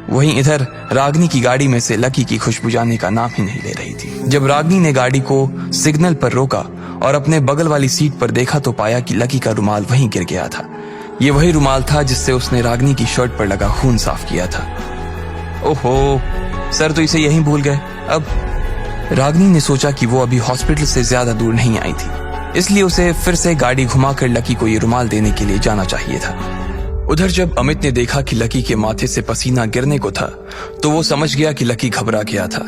वहीं इधर रागनी की गाड़ी में से लकी की खुशबू जाने का नाम ही नहीं ले रही थी। जब रागनी ने गाड़ी को सिग्नल पर रोका और अपने बगल वाली सीट पर देखा तो पाया कि लकी का रुमाल वहीं गिर गया था। ये वही रुमाल था जिससे उसने रागनी की शर्ट पर लगा खून साफ किया था। ओहो, सर तो इसे यहीं भूल गए। अब रागनी ने सोचा कि वो अभी हॉस्पिटल से ज्यादा दूर नहीं आई थी, इसलिए उसे फिर से गाड़ी घुमाकर लकी को ये रुमाल देने के लिए जाना चाहिए था। उधर जब अमित ने देखा कि लकी के माथे से पसीना गिरने को था तो वो समझ गया कि लकी घबरा गया था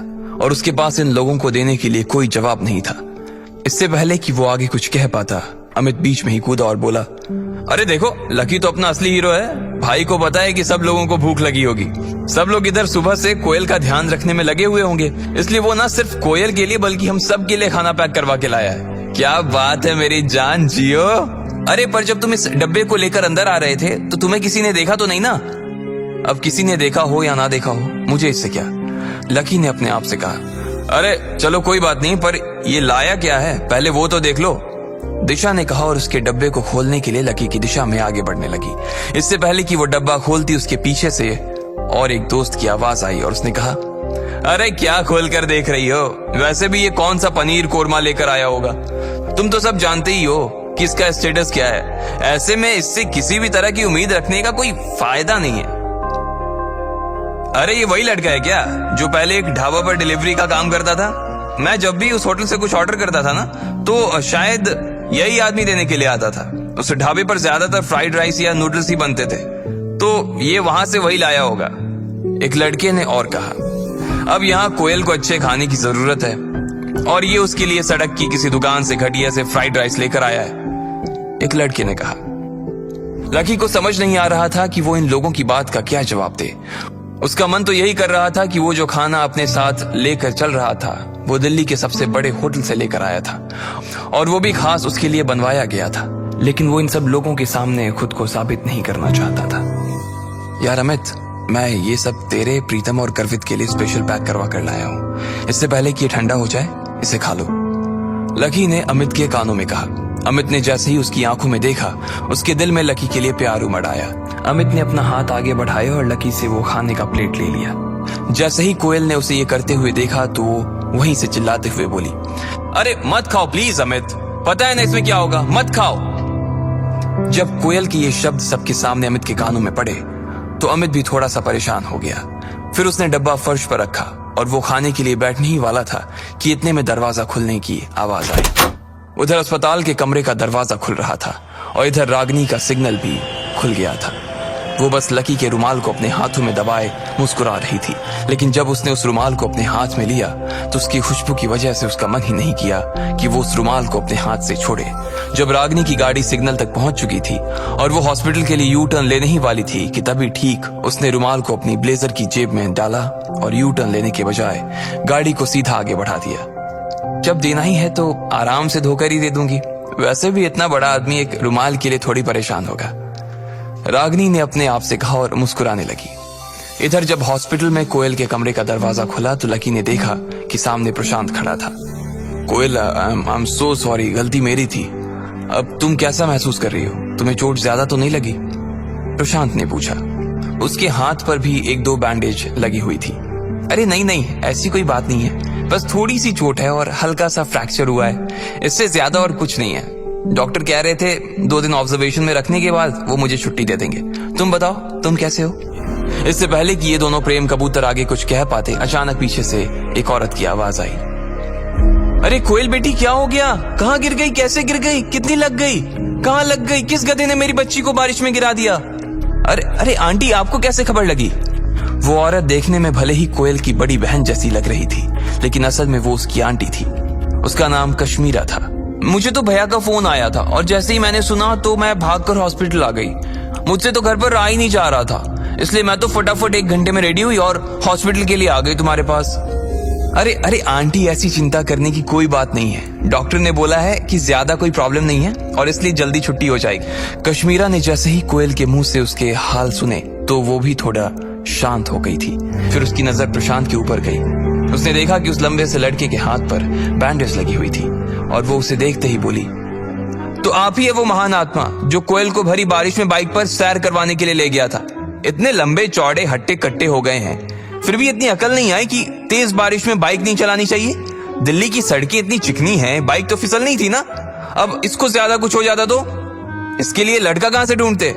और उसके पास इन लोगों को देने के लिए कोई जवाब नहीं था। इससे पहले कि वो आगे कुछ कह पाता, अमित बीच में ही कूदा और बोला, अरे देखो, लकी तो अपना असली हीरो है। भाई को पता है कि सब लोगों को भूख लगी होगी। सब लोग इधर सुबह से कोयल का ध्यान रखने में लगे हुए होंगे, इसलिए वो ना सिर्फ कोयल के लिए बल्कि हम सब के लिए खाना पैक करवा के लाया है। क्या बात है मेरी जान जियो। अरे पर जब तुम इस डब्बे को लेकर अंदर आ रहे थे तो तुम्हें किसी ने देखा तो नहीं ना? अब किसी ने देखा हो या ना देखा हो, मुझे इससे क्या, लकी ने अपने आप से कहा। अरे चलो कोई बात नहीं, पर ये लाया क्या है पहले वो तो देख लो, दिशा ने कहा और उसके डब्बे को खोलने के लिए लकी की दिशा में आगे बढ़ने लगी। इससे पहले कि वो डब्बा खोलती उसके पीछे से और एक दोस्त की आवाज आई और उसने कहा, अरे क्या खोल कर देख रही हो? वैसे भी ये कौन सा पनीर कोरमा लेकर आया होगा? तुम तो सब जानते ही हो कि इसका स्टेटस क्या है। ऐसे में इससे किसी भी तरह की उम्मीद रखने का कोई फायदा नहीं है। अरे ये वही लड़का है क्या जो पहले एक ढाबा पर डिलीवरी का काम करता था? मैं जब भी उस होटल से कुछ ऑर्डर करता था ना तो शायद यही आदमी देने के लिए आता था। उस ढाबे पर ज्यादातर फ्राइड राइस या नूडल्स ही बनते थे, तो ये वहां से वही लाया होगा, एक लड़के ने और कहा। अब यहाँ कोयल को अच्छे खाने की जरूरत है और ये उसके लिए सड़क की किसी दुकान से घटिया से फ्राइड राइस लेकर आया है, एक लड़के ने कहा। लकी को समझ नहीं आ रहा था कि वो इन लोगों की बात का क्या जवाब दे। उसका मन तो यही कर रहा था कि वो जो खाना अपने साथ लेकर चल रहा था वो दिल्ली के सबसे बड़े होटल से लेकर आया था और वो भी खास उसके लिए बनवाया गया था, लेकिन वो इन सब लोगों के सामने खुद को साबित नहीं करना चाहता था। यार अमित, मैं ये सब तेरे, प्रीतम और गर्वित के लिए स्पेशल पैक करवा कर लाया हूँ। इससे पहले कि ये ठंडा हो जाए इसे खा लो, लकी ने अमित के कानों में कहा। अमित ने जैसे ही उसकी आंखों में देखा उसके दिल में लकी के लिए प्यार उमड़ आया। अमित ने अपना हाथ आगे बढ़ाया और लकी से वो खाने का प्लेट ले लिया। जैसे ही कोयल ने उसे ये करते हुए देखा तो वो वहीं से चिल्लाते हुए बोली, अरे मत खाओ प्लीज अमित, पता है ना इसमें क्या होगा, मत खाओ। जब कोयल के ये शब्द सबके सामने अमित के कानों में पड़े तो अमित भी थोड़ा सा परेशान हो गया। फिर उसने डब्बा फर्श पर रखा और वो खाने के लिए बैठने ही वाला था कि इतने में दरवाजा खुलने की आवाज आई। उधर अस्पताल के कमरे का दरवाजा खुल रहा था और इधर रागनी का सिग्नल भी खुल गया था। वो बस लकी के रुमाल को अपने हाथों में दबाए मुस्कुरा रही थी, लेकिन जब उसने उस रुमाल को अपने हाथ में लिया तो उसकी खुशबू की वजह से उसका मन ही नहीं किया कि वो उस रुमाल को अपने हाथ से छोड़े। जब रागनी की गाड़ी सिग्नल तक पहुंच चुकी थी और वो हॉस्पिटल के लिए यू टर्न लेने ही वाली थी कि तभी ठीक उसने रुमाल को अपनी ब्लेजर की जेब में डाला और यू टर्न लेने के बजाय गाड़ी को सीधा आगे बढ़ा दिया। जब देना ही है तो आराम से धोकर ही दे दूंगी, वैसे भी इतना बड़ा आदमी एक रुमाल के लिए थोड़ी परेशान होगा, रागनी ने अपने आप से कहा और मुस्कुराने लगी। इधर जब हॉस्पिटल में कोयल के कमरे का दरवाजा खुला तो लकी ने देखा कि सामने प्रशांत खड़ा था। कोयल, आई एम सो सॉरी, गलती मेरी थी। अब तुम कैसा महसूस कर रही हो? तुम्हें चोट ज्यादा तो नहीं लगी? प्रशांत ने पूछा। उसके हाथ पर भी एक दो बैंडेज लगी हुई थी। अरे नहीं नहीं, ऐसी कोई बात नहीं है, बस थोड़ी सी चोट है और हल्का सा फ्रैक्चर हुआ है, इससे ज्यादा और कुछ नहीं है। डॉक्टर कह रहे थे 2 दिन ऑब्जर्वेशन में रखने के बाद वो मुझे छुट्टी दे देंगे। तुम बताओ, तुम कैसे हो? इससे पहले कि ये दोनों प्रेम कबूतर आगे कुछ कह पाते, अचानक पीछे से एक औरत की आवाज आई। अरे कोयल बेटी, क्या हो गया? कहाँ गिर गई? कैसे गिर गई? कितनी लग गई? कहाँ लग गई? किस गधे ने मेरी बच्ची को बारिश में गिरा दिया? अरे अरे आंटी, आपको कैसे खबर लगी? वो औरत देखने में भले ही कोयल की बड़ी बहन जैसी लग रही थी, लेकिन असल में वो उसकी आंटी थी। उसका नाम कश्मीरा था। मुझे तो भैया का फोन आया था और जैसे ही मैंने सुना तो मैं भागकर हॉस्पिटल आ गई। मुझसे तो घर पर रहा ही नहीं जा रहा था, इसलिए मैं तो फटाफट 1 घंटे में रेडी हुई और हॉस्पिटल के लिए आ गई तुम्हारे पास। अरे अरे आंटी, ऐसी चिंता करने की कोई बात नहीं है। डॉक्टर ने बोला है कि ज्यादा कोई प्रॉब्लम नहीं है और इसलिए जल्दी छुट्टी हो जाएगी। कश्मीरा ने जैसे ही कोयल के मुंह से उसके हाल सुने तो वो भी थोड़ा शांत हो गई थी। फिर उसकी नजर प्रशांत के ऊपर गई। उसने देखा कि उस लंबे से लड़के के हाथ पर बैंडेज लगी हुई थी और वो उसे देखते ही बोली, तो आप ही है वो महान आत्मा जो कोयल को भरी बारिश में बाइक पर सैर करवाने के लिए ले गया था? इतने लंबे चौड़े हट्टे कट्टे हो गए हैं, फिर भी इतनी अकल नहीं आई कि तेज बारिश में बाइक नहीं चलानी चाहिए। दिल्ली की सड़कें इतनी चिकनी हैं, बाइक तो फिसल नहीं थी ना। अब इसको ज्यादा कुछ हो जाता तो इसके लिए लड़का कहां से ढूंढते?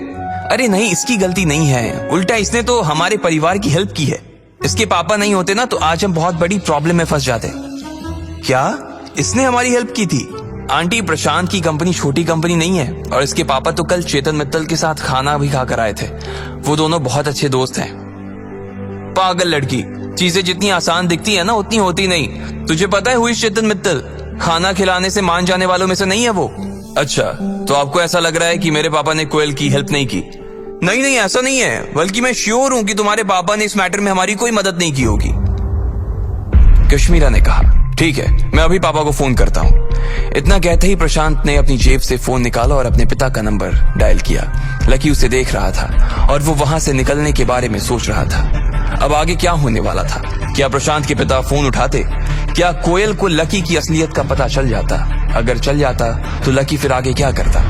अरे नहीं, इसकी गलती नहीं है, उल्टा इसने तो हमारे परिवार की हेल्प की है। इसके पापा नहीं होते ना तो आज हम बहुत बड़ी प्रॉब्लम में फंस जाते। क्या इसने हमारी हेल्प की थी? आंटी, प्रशांत की कंपनी छोटी कंपनी नहीं है और इसके पापा तो कल चेतन मित्तल के साथ खाना भी खाकर आए थे। वो दोनों बहुत अच्छे दोस्त हैं। पागल लड़की, चीजें जितनी आसान दिखती है ना उतनी होती नहीं। तुझे पता है हुई चेतन मित्तल खाना खिलाने से मान जाने वालों में से नहीं है वो। अच्छा, तो आपको ऐसा लग रहा है कि मेरे पापा ने कोयल की हेल्प नहीं की? नहीं नहीं, ऐसा नहीं है, बल्कि मैं श्योर हूं कि तुम्हारे पापा ने इस मैटर में हमारी कोई मदद नहीं की होगी। कश्मीरा ने कहा, ठीक है, मैं अभी पापा को फोन करता हूं। इतना कहते ही प्रशांत ने अपनी जेब से फोन निकाला और अपने पिता का नंबर डायल किया। लकी उसे देख रहा था और वो वहां से निकलने के बारे में सोच रहा था। अब आगे क्या होने वाला था? क्या प्रशांत के पिता फोन उठाते? क्या कोयल को लकी की असलियत का पता चल जाता? अगर चल जाता तो लकी फिर आगे क्या करता?